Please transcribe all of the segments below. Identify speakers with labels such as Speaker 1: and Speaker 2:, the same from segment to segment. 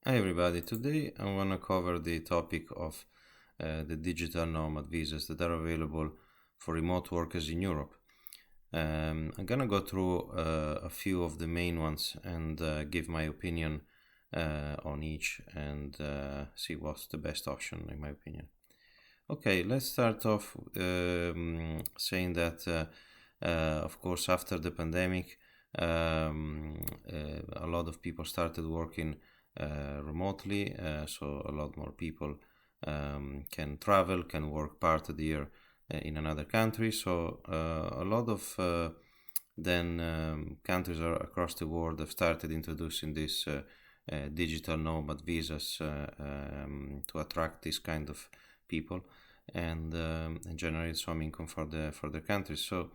Speaker 1: Hi everybody, today I want to cover the topic of the digital nomad visas that are available for remote workers in Europe. I'm gonna go through a few of the main ones and give my opinion on each and see what's the best option in my opinion. Okay, let's start off saying that of course after the pandemic a lot of people started working remotely, so a lot more people can travel, can work part of the year in another country. So a lot of then countries across the world have started introducing this digital nomad visas to attract this kind of people and generate some income for the countries. So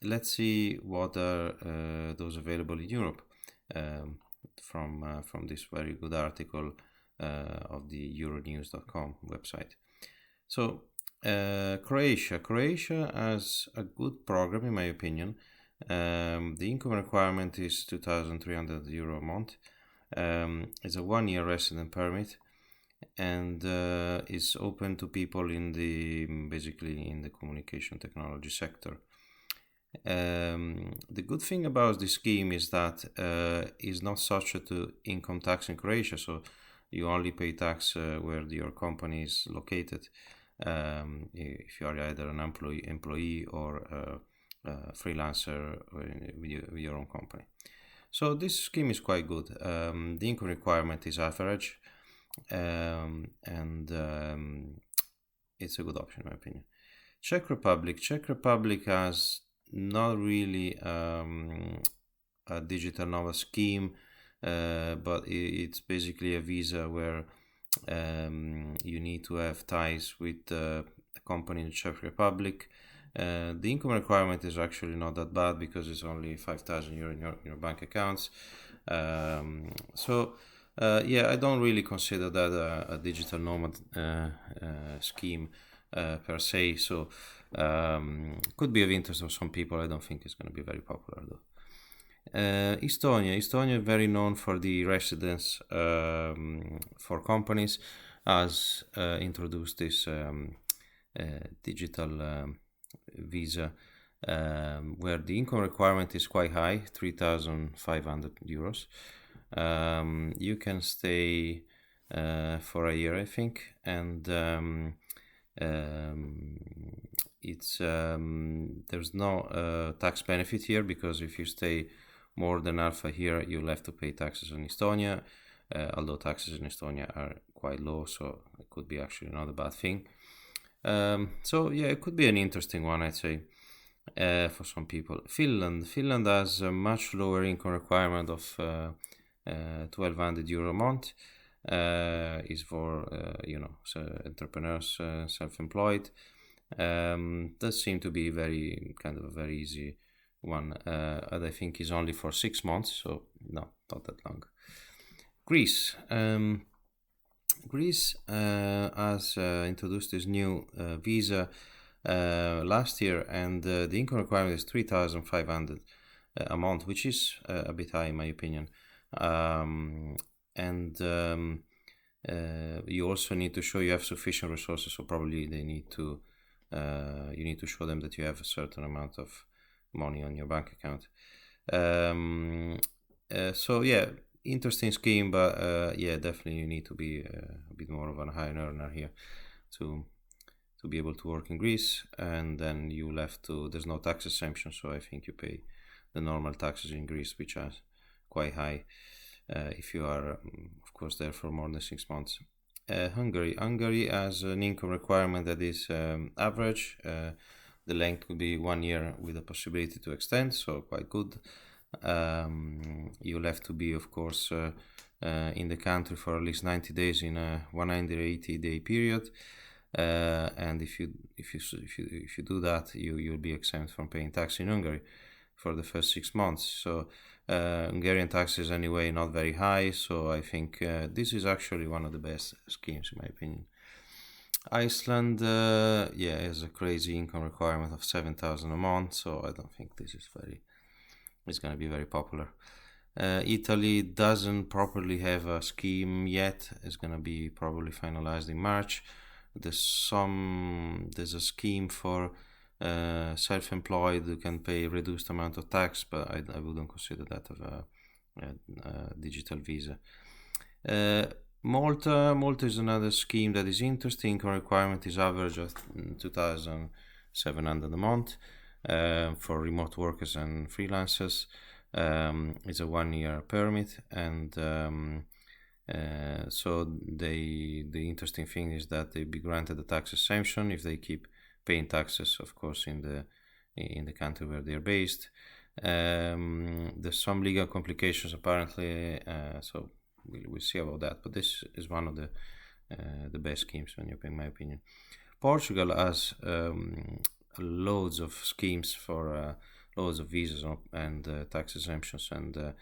Speaker 1: let's see what are those available in Europe. From this very good article of the Euronews.com website. So Croatia has a good program in my opinion. The income requirement is €2,300 a month. It's a 1-year resident permit and is open to people in basically in the communication technology sector. The good thing about this scheme is that it's not subject to income tax in Croatia, so you only pay tax where your company is located. If you are either an employee or a freelancer with your own company. So this scheme is quite good. The income requirement is average, and it's a good option in my opinion. Czech Republic has not really a digital nomad scheme, but it's basically a visa where you need to have ties with a company in the Czech Republic. The income requirement is actually not that bad because it's only €5,000 in your bank accounts. I don't really consider that a digital nomad scheme per se. So could be of interest to some people. I don't think it's going to be very popular though. Estonia very known for the residence for companies, has introduced this digital visa where the income requirement is quite high, €3,500. You can stay for a year, I think, and it's there's no tax benefit here because if you stay more than half a year, you'll have to pay taxes in Estonia, although taxes in Estonia are quite low, so it could be actually not a bad thing. It could be an interesting one, I'd say, for some people. Finland has a much lower income requirement of €1,200 a month. Is for entrepreneurs, self-employed. Does seem to be very easy one, and I think is only for 6 months, so no, not that long. Greece has introduced this new visa last year, and the income requirement is 3,500 a month, which is a bit high in my opinion. You also need to show you have sufficient resources, so probably they need to you need to show them that you have a certain amount of money on your bank account. Interesting scheme, but definitely you need to be a bit more of a high earner here to be able to work in Greece, and then there's no tax exemption, so I think you pay the normal taxes in Greece, which are quite high if you are of course there for more than 6 months. Hungary has an income requirement that is average. The length could be 1 year with a possibility to extend, so quite good. You'll have to be, of course, in the country for at least 90 days in a 180-day period, and if you do that, you'll be exempt from paying tax in Hungary for the first 6 months. So Hungarian taxes anyway not very high, so I think this is actually one of the best schemes in my opinion. Iceland has a crazy income requirement of 7,000 a month, so I don't think this is it's going to be very popular. Italy doesn't properly have a scheme yet. It's gonna be probably finalized in March. There's a scheme for self-employed who can pay reduced amount of tax, but I wouldn't consider that of a digital visa. Malta is another scheme that is interesting. Income requirement is average of 2,700 a month for remote workers and freelancers. It's a 1-year permit, and so the interesting thing is that they be granted a tax exemption if they keep paying taxes, of course, in the country where they are based. There's some legal complications apparently, so we'll see about that. But this is one of the best schemes, in my opinion. Portugal has loads of schemes for loads of visas and tax exemptions, and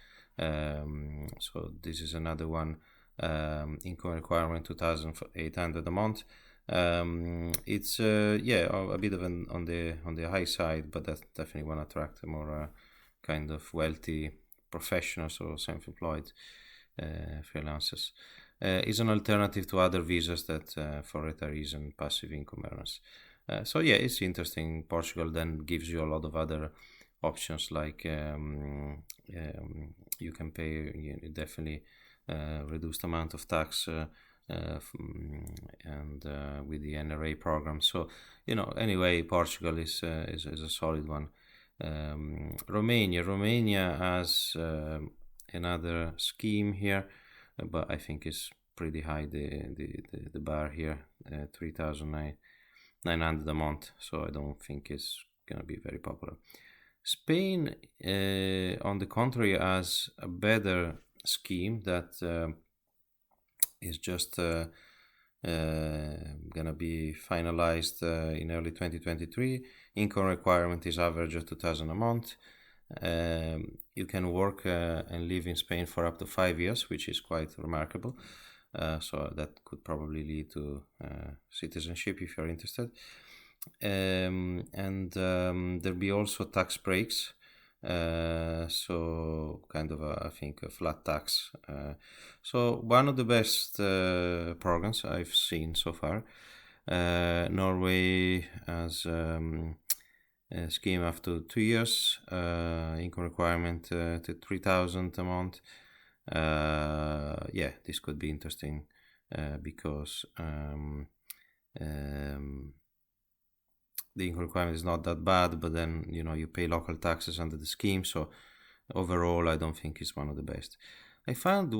Speaker 1: so this is another one. Income requirement 2,800 a month. It's a bit of on the high side, but that definitely want to attract more kind of wealthy professionals or self-employed freelancers. Is an alternative to other visas that for retirees and passive income earners. So yeah, it's interesting. Portugal then gives you a lot of other options, like you can pay definitely reduced amount of tax and with the NRA program. So anyway, Portugal is a solid one. Romania has another scheme here, but I think it's pretty high, the bar here, 3,900 a month, so I don't think it's gonna be very popular. Spain, on the contrary, has a better scheme that is just gonna be finalized in early 2023. Income requirement is average of 2,000 a month. You can work and live in Spain for up to 5 years, which is quite remarkable. So that could probably lead to citizenship if you're interested. And there'll be also tax breaks. So kind of I think a flat tax. So one of the best programs I've seen so far. Norway has a scheme after 2 years, income requirement to 3,000 a month. This could be interesting because the income requirement is not that bad, but then you pay local taxes under the scheme. So overall, I don't think it's one of the best. I found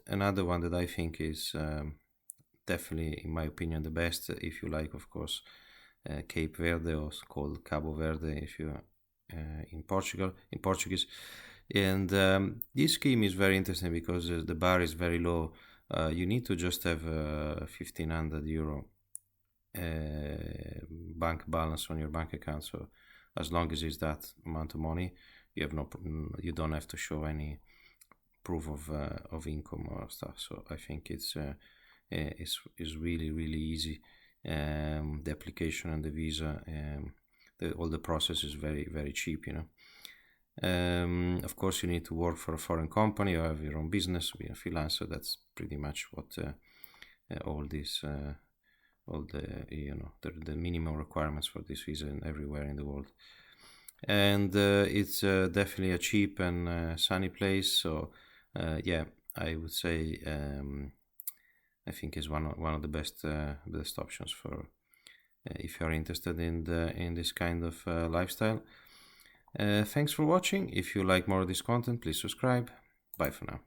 Speaker 1: another one that I think is definitely, in my opinion, the best. If you like, of course, Cape Verde, or called Cabo Verde if you in Portuguese. And this scheme is very interesting because the bar is very low. You need to just have 1,500 euro bank balance on your bank account. So as long as it's that amount of money, you don't have to show any proof of income or stuff. So I think it's really, really easy. The application and the visa, all the process is very, very cheap. Of course, you need to work for a foreign company or have your own business, be a freelancer. That's pretty much what all the minimum requirements for this visa everywhere in the world. And it's definitely a cheap and sunny place. So I would say I think is one of the best options for if you're interested in this kind of lifestyle. Thanks for watching. If you like more of this content, please subscribe. Bye for now.